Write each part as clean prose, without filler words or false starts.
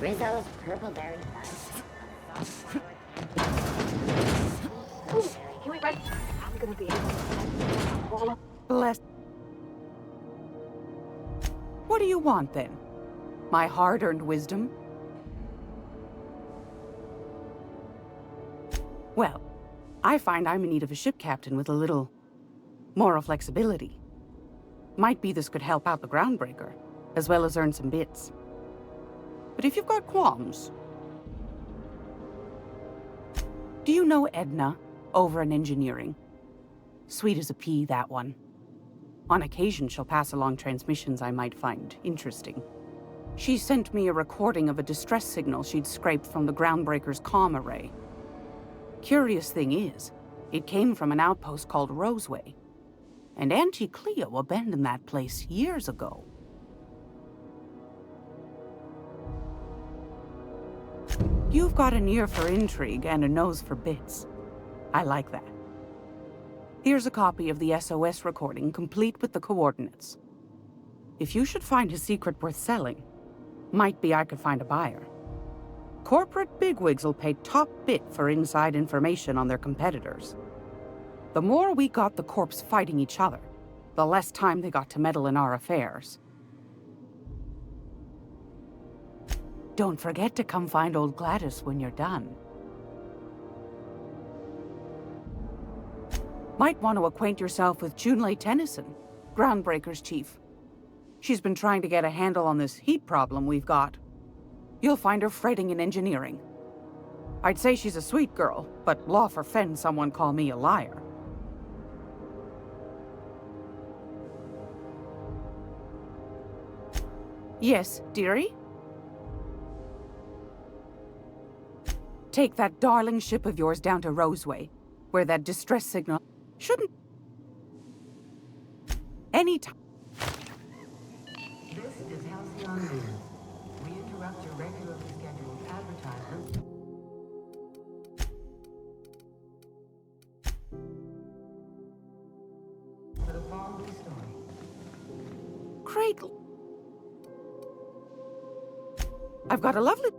Rizzo's purple berry buns. Can we run? I'm gonna be able to. Bless. What do you want, then? My hard-earned wisdom? Well, I find I'm in need of a ship captain with a little moral flexibility. Might be this could help out the groundbreaker, as well as earn some bits. But if you've got qualms... Do you know Edna, over in engineering? Sweet as a pea, that one. On occasion, she'll pass along transmissions I might find interesting. She sent me a recording of a distress signal she'd scraped from the groundbreaker's comm array. Curious thing is, it came from an outpost called Roseway. And Auntie Cleo abandoned that place years ago. You've got an ear for intrigue and a nose for bits. I like that. Here's a copy of the SOS recording, complete with the coordinates. If you should find a secret worth selling, might be I could find a buyer. Corporate bigwigs will pay top bit for inside information on their competitors. The more we got the corps fighting each other, the less time they got to meddle in our affairs. Don't forget to come find old Gladys when you're done. Might want to acquaint yourself with Junlei Tennyson, Groundbreaker's chief. She's been trying to get a handle on this heat problem we've got. You'll find her fretting in engineering. I'd say she's a sweet girl, but law forfend someone call me a liar. Yes, dearie? Take that darling ship of yours down to Roseway, where that distress signal shouldn't... Anytime. This is Halcyon News. We interrupt your regularly scheduled advertisement. For the following story. Cradle. I've got a lovely...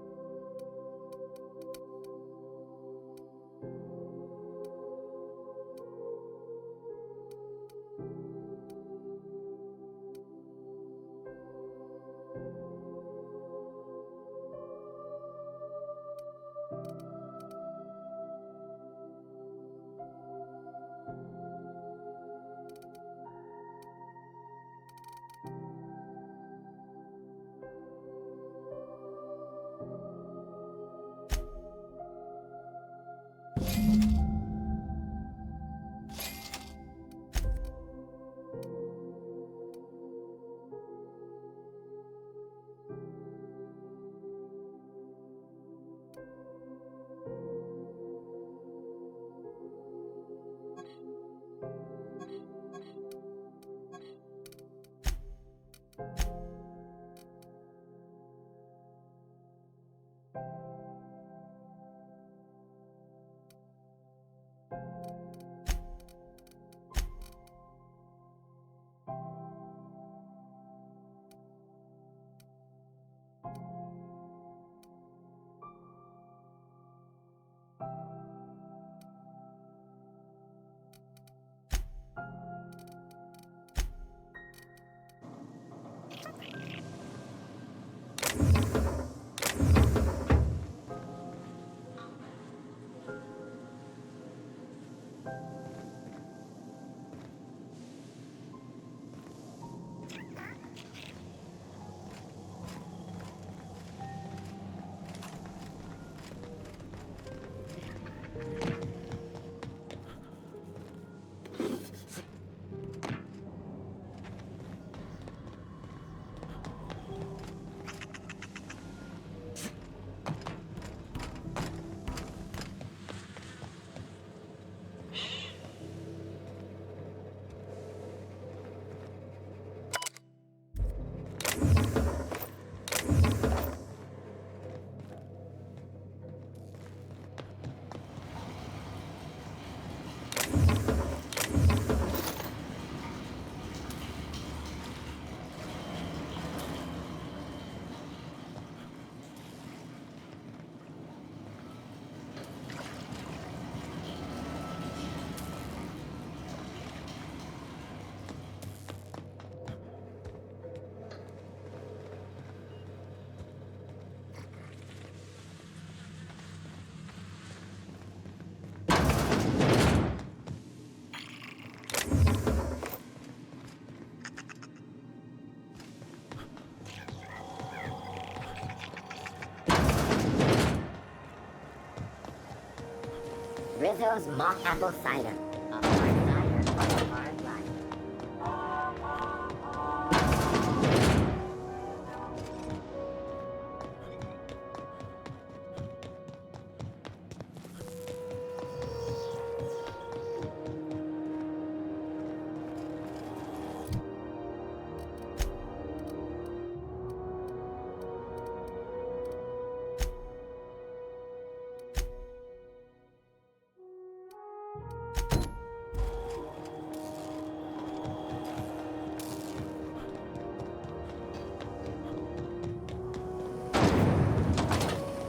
Rizzo's mock apple cider. A hard cider for a hard life.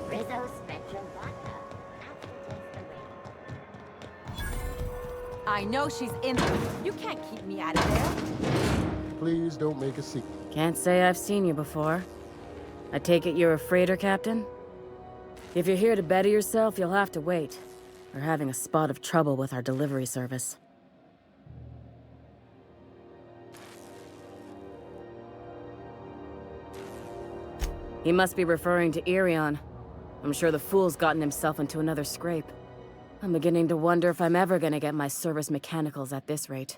Rizzo's Spectrum Vodka. Aftertaste away. I know she's in there. You can't keep me out of there. Please don't make a scene. Can't say I've seen you before. I take it you're a freighter captain? If you're here to better yourself, you'll have to wait. We're having a spot of trouble with our delivery service. He must be referring to Irion. I'm sure the fool's gotten himself into another scrape. I'm beginning to wonder if I'm ever gonna get my service mechanicals at this rate.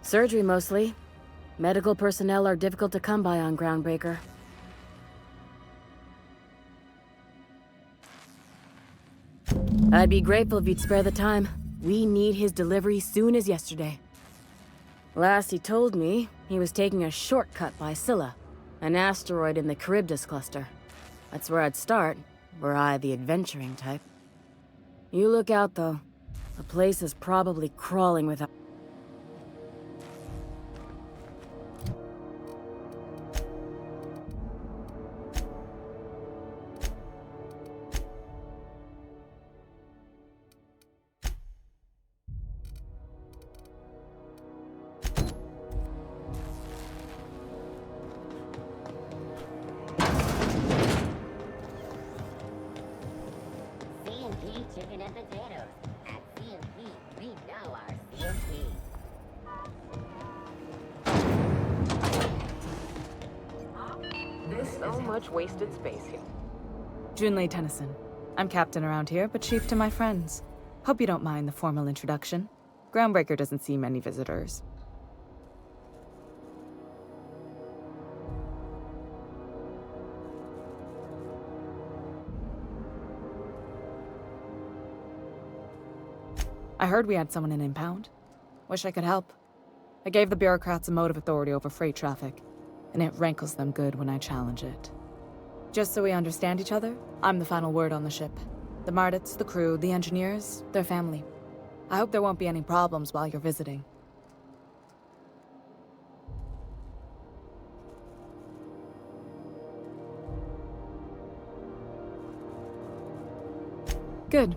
Surgery, mostly. Medical personnel are difficult to come by on Groundbreaker. I'd be grateful if you'd spare the time. We need his delivery soon as yesterday. Last he told me, he was taking a shortcut by Scylla, an asteroid in the Charybdis cluster. That's where I'd start, were I the adventuring type. You look out, though. The place is probably crawling with... C&P chicken and potatoes. At C&P, we know our C&P. This So is much wasted space here. Junlei Tennyson. I'm captain around here, but chief to my friends. Hope you don't mind the formal introduction. Groundbreaker doesn't see many visitors. I heard we had someone in impound. Wish I could help. I gave the bureaucrats a motive authority over freight traffic, and it rankles them good when I challenge it. Just so we understand each other, I'm the final word on the ship. The Mardits, the crew, the engineers, their family. I hope there won't be any problems while you're visiting. Good.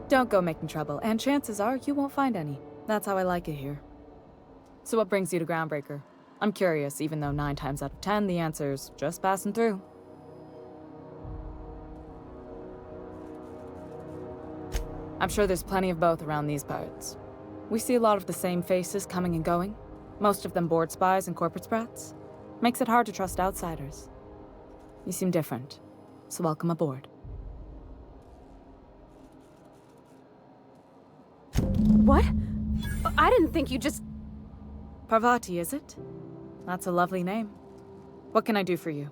Don't go making trouble, and chances are you won't find any. That's how I like it here. So what brings you to Groundbreaker? I'm curious, even though 9 times out of 10 the answer's just passing through. I'm sure there's plenty of both around these parts. We see a lot of the same faces coming and going, most of them board spies and corporate sprats. Makes it hard to trust outsiders. You seem different, so welcome aboard. What? I didn't think you just... Parvati, is it? That's a lovely name. What can I do for you?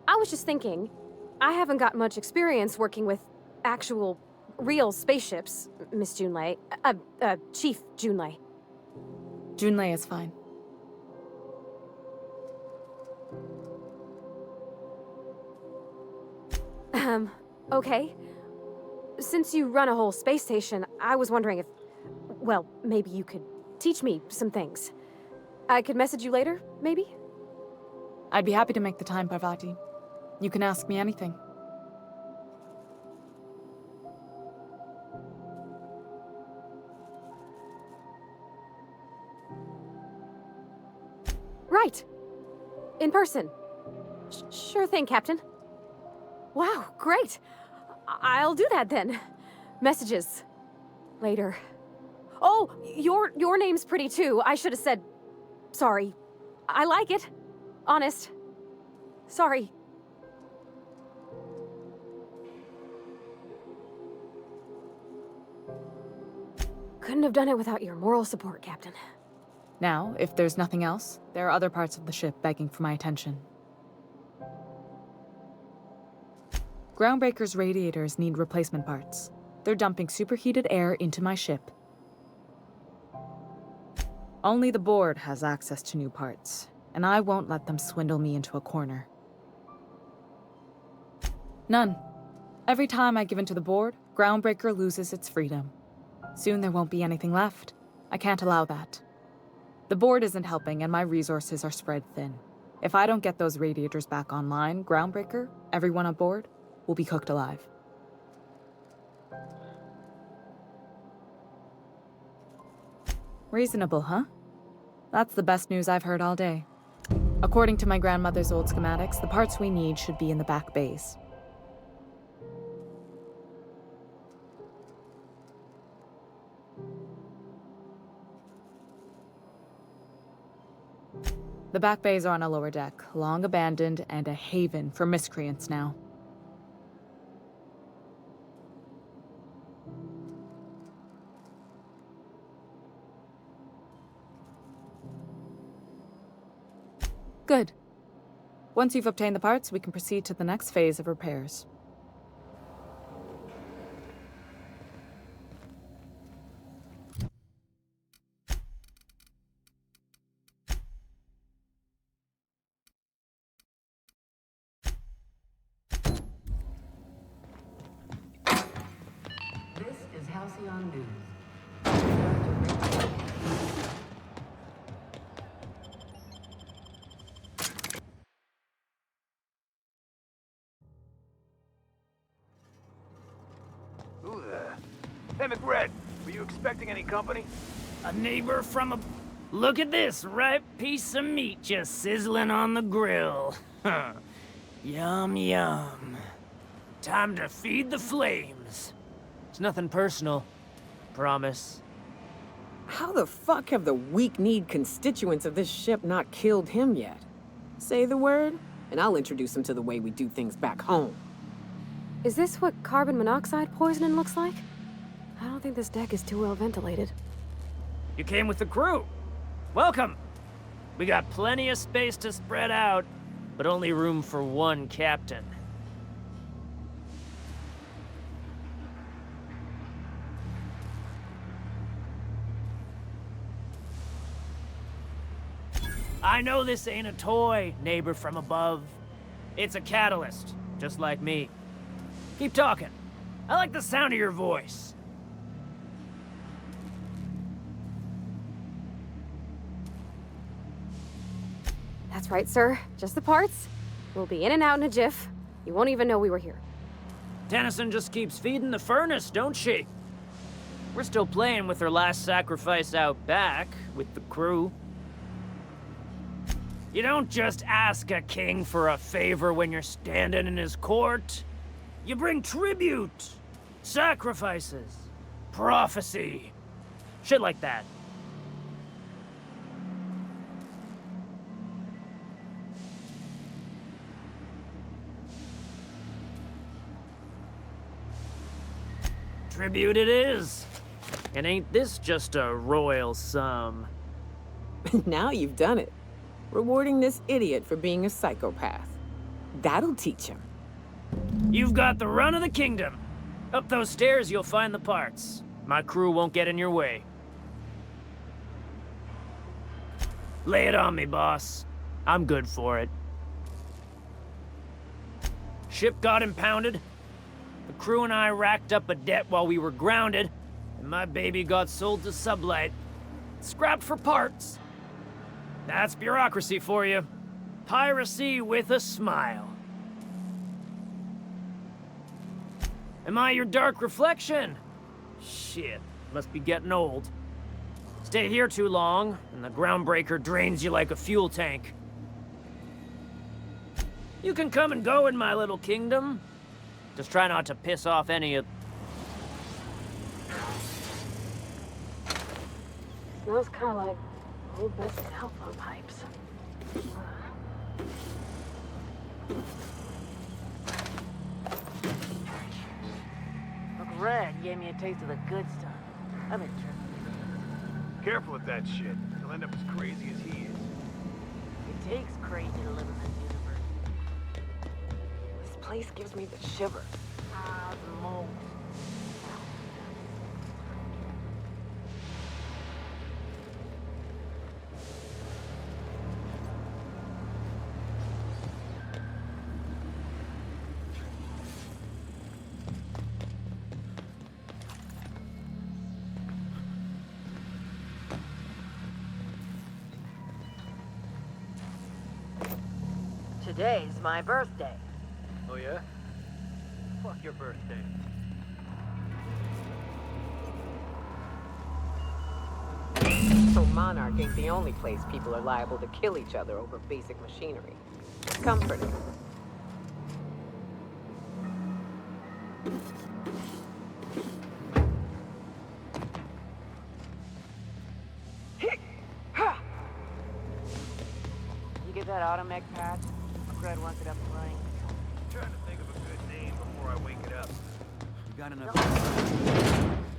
I was just thinking, I haven't got much experience working with actual, real spaceships, Miss Junlei. Chief Junlei. Junlei is fine. Okay. Since you run a whole space station, I was wondering if... Well, maybe you could teach me some things. I could message you later, maybe? I'd be happy to make the time, Parvati. You can ask me anything. Right. In person. Sure thing, Captain. Wow, great. I'll do that then. Messages. Later. Oh, your name's pretty too. I should have said... Sorry. I like it. Honest. Sorry. Couldn't have done it without your moral support, Captain. Now, if there's nothing else, there are other parts of the ship begging for my attention. Groundbreaker's radiators need replacement parts. They're dumping superheated air into my ship. Only the board has access to new parts, and I won't let them swindle me into a corner. None. Every time I give in to the board, Groundbreaker loses its freedom. Soon there won't be anything left. I can't allow that. The board isn't helping, and my resources are spread thin. If I don't get those radiators back online, Groundbreaker, everyone on board, will be cooked alive. Reasonable, huh? That's the best news I've heard all day. According to my grandmother's old schematics, the parts we need should be in the back bays. The back bays are on a lower deck, long abandoned and a haven for miscreants now. Good. Once you've obtained the parts, we can proceed to the next phase of repairs. This is Halcyon News. Who there? Hey, McRed, were you expecting any company? A neighbor from a... Look at this ripe piece of meat just sizzling on the grill. Huh. Yum, yum. Time to feed the flames. It's nothing personal. Promise. How the fuck have the weak-kneed constituents of this ship not killed him yet? Say the word, and I'll introduce him to the way we do things back home. Is this what carbon monoxide poisoning looks like? I don't think this deck is too well ventilated. You came with the crew. Welcome. We got plenty of space to spread out, but only room for one captain. I know this ain't a toy, neighbor from above. It's a catalyst, just like me. Keep talking. I like the sound of your voice. That's right, sir. Just the parts. We'll be in and out in a jiff. You won't even know we were here. Tennyson just keeps feeding the furnace, don't she? We're still playing with her last sacrifice out back, with the crew. You don't just ask a king for a favor when you're standing in his court. You bring tribute, sacrifices, prophecy, shit like that. Tribute it is. And ain't this just a royal sum? Now you've done it. Rewarding this idiot for being a psychopath. That'll teach him. You've got the run of the kingdom. Up those stairs, you'll find the parts. My crew won't get in your way. Lay it on me, boss. I'm good for it. Ship got impounded. The crew and I racked up a debt while we were grounded, and my baby got sold to Sublight. Scrapped for parts. That's bureaucracy for you. Piracy with a smile. Am I your dark reflection? Shit, must be getting old. Stay here too long, and the groundbreaker drains you like a fuel tank. You can come and go in my little kingdom. Just try not to piss off any of... Smells kind of like old busted telephone pipes. Look, Red gave me a taste of the good stuff. I've been drinking Careful with that shit. You'll end up as crazy as he is. It takes crazy to live in this universe. This place gives me the shivers. The most. Today's my birthday. Oh yeah? Fuck your birthday. So Monarch ain't the only place people are liable to kill each other over basic machinery. Comforting. You get that automech patch? Fred wants it up and running. I'm trying to think of a good name before I wake it up. You got enough?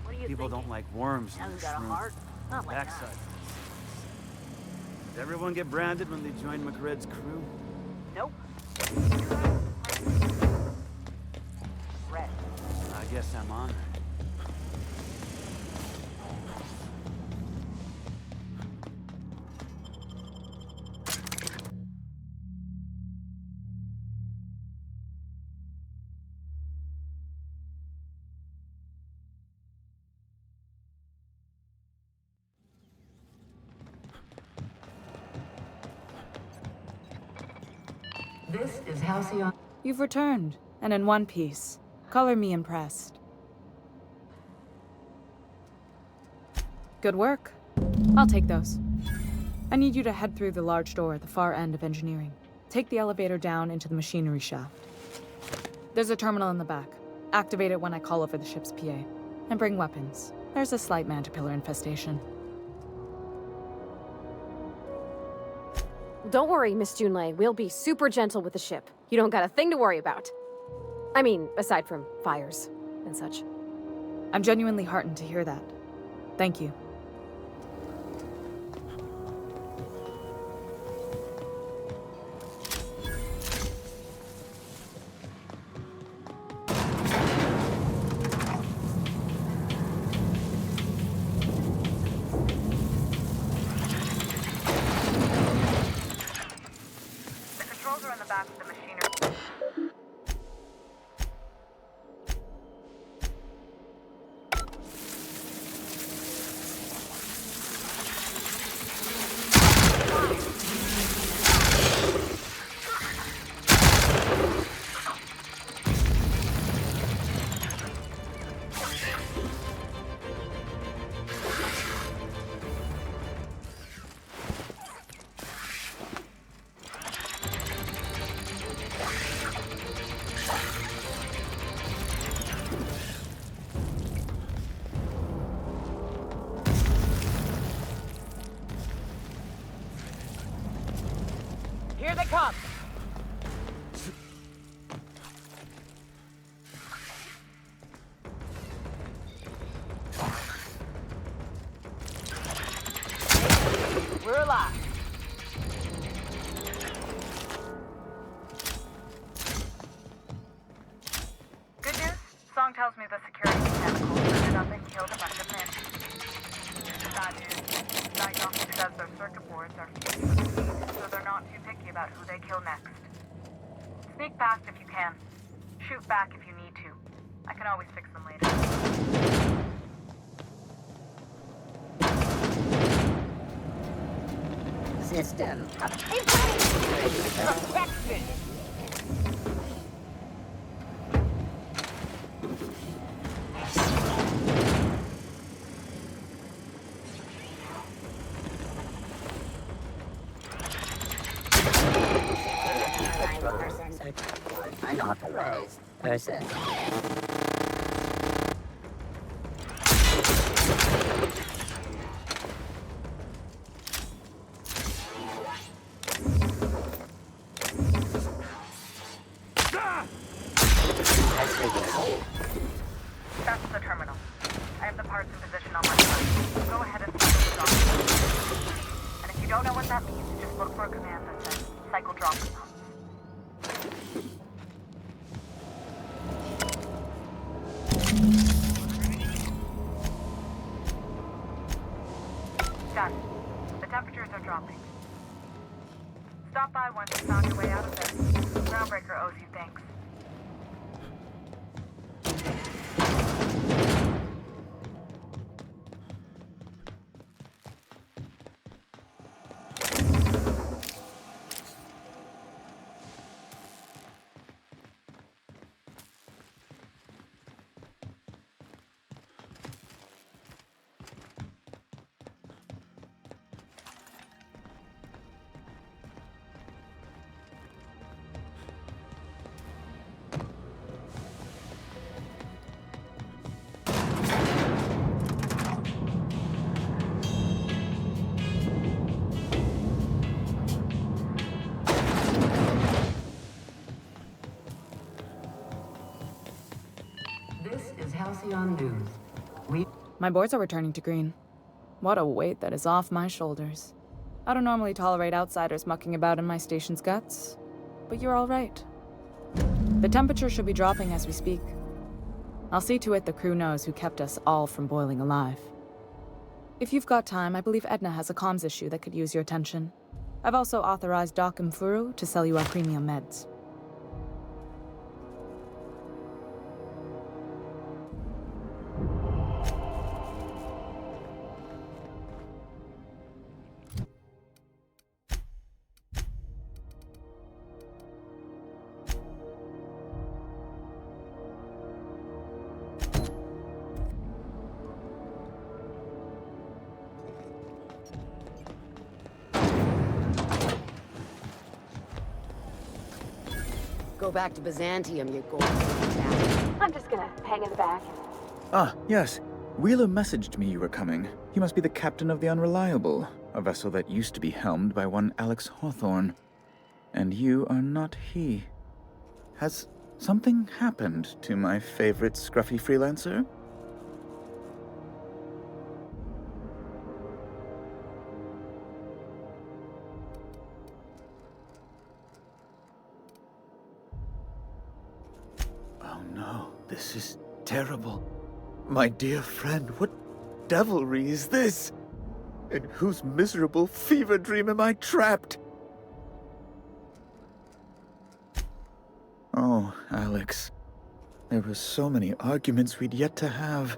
What do you People think? don't like worms in Hasn't their got a shroom. heart? Not like that. Backside. Did everyone get branded when they joined McRed's crew? Nope. Red. I guess I'm on. This is Halcyon. You've returned, and in one piece. Color me impressed. Good work. I'll take those. I need you to head through the large door at the far end of engineering. Take the elevator down into the machinery shaft. There's a terminal in the back. Activate it when I call over the ship's PA. And bring weapons. There's a slight mantipillar infestation. Don't worry, Miss Junlei. We'll be super gentle with the ship. You don't got a thing to worry about. I mean, aside from fires and such. I'm genuinely heartened to hear that. Thank you. The controls are in the back of the machinery. Here they come! We're alive. Good news? Song tells me the security chemicals ended up and killed a bunch of men. Bad news. Diagnostic says their circuit boards are fused, so they're not too picky about who they kill next. Sneak past if you can. Shoot back if you need to. I can always fix them later. System up. Protection! Unauthorized person. That's the terminal. I have the parts in position on my side. Go ahead and dropping. And if you don't know what that means, just look for a command that says cycle dropping pumps. Done. The temperatures are dropping. Stop by once you found your way out of this. Groundbreaker owes you thanks. This is Halcyon News. My boards are returning to green. What a weight that is off my shoulders. I don't normally tolerate outsiders mucking about in my station's guts, but you're all right. The temperature should be dropping as we speak. I'll see to it the crew knows who kept us all from boiling alive. If you've got time, I believe Edna has a comms issue that could use your attention. I've also authorized Doc and Furu to sell you our premium meds. Go back to Byzantium, you golden bastard. I'm just gonna hang in the back. Ah, yes. Wheeler messaged me you were coming. He must be the captain of the Unreliable, a vessel that used to be helmed by one Alex Hawthorne. And you are not he. Has something happened to my favorite scruffy freelancer? Oh no, this is terrible. My dear friend, what devilry is this? In whose miserable fever dream am I trapped? Oh, Alex. There were so many arguments we'd yet to have.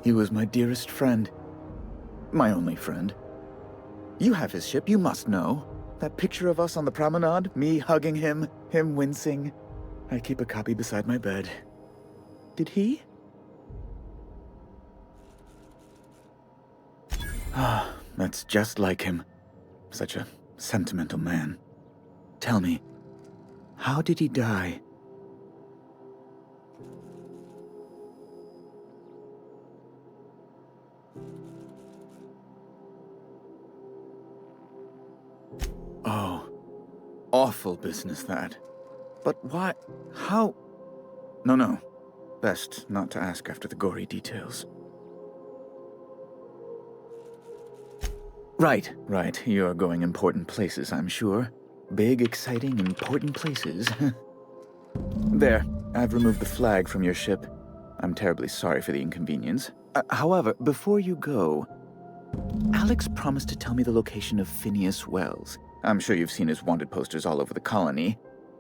He was my dearest friend. My only friend. You have his ship, you must know. That picture of us on the promenade, me hugging him, him wincing. I keep a copy beside my bed. Did he? Ah, that's just like him. Such a sentimental man. Tell me, how did he die? Oh, awful business that. But why? How? No. Best not to ask after the gory details. Right. You're going important places, I'm sure. Big, exciting, important places. There, I've removed the flag from your ship. I'm terribly sorry for the inconvenience. However, before you go, Alex promised to tell me the location of Phineas Wells. I'm sure you've seen his wanted posters all over the colony.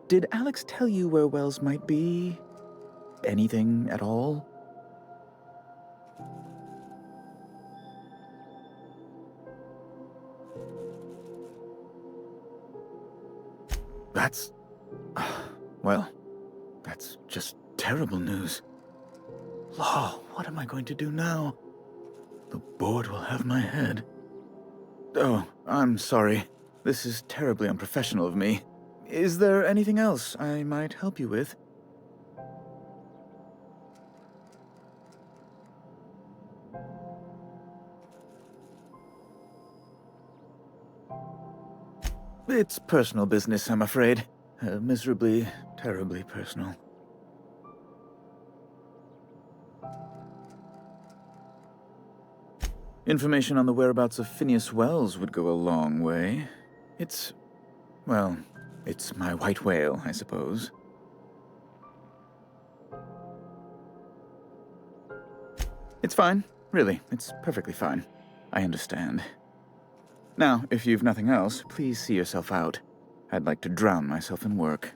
Did Alex tell you where Wells might be? Anything at all? That's... well, that's just terrible news. Law, what am I going to do now? The board will have my head. Oh, I'm sorry. This is terribly unprofessional of me. Is there anything else I might help you with? It's personal business, I'm afraid. Miserably, terribly personal. Information on the whereabouts of Phineas Wells would go a long way. Well, it's my white whale, I suppose. It's fine. Really, it's perfectly fine. I understand. Now, if you've nothing else, please see yourself out. I'd like to drown myself in work.